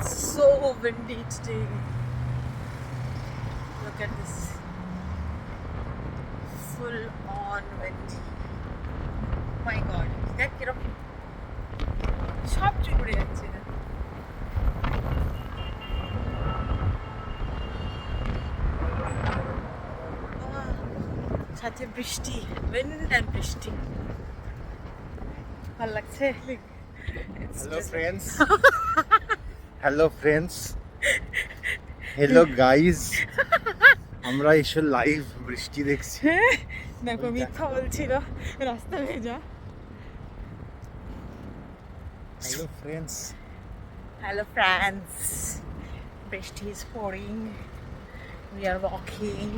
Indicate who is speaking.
Speaker 1: so windy today. Look at this. Full on windy. My god. দেখ কিরকম সব চুড়ে যাচ্ছে না। সাথে বৃষ্টি, wind and বৃষ্টি। ভালো লাগছে।
Speaker 2: Hello friends. Hello friends. Hello guys. আমরা এসে লাইভ বৃষ্টি দেখছি।
Speaker 1: দেখো মিথ্যা বলছিল, রাস্তা ভেজা।
Speaker 2: Hello friends.
Speaker 1: Hello friends. বৃষ্টি is pouring. We are walking.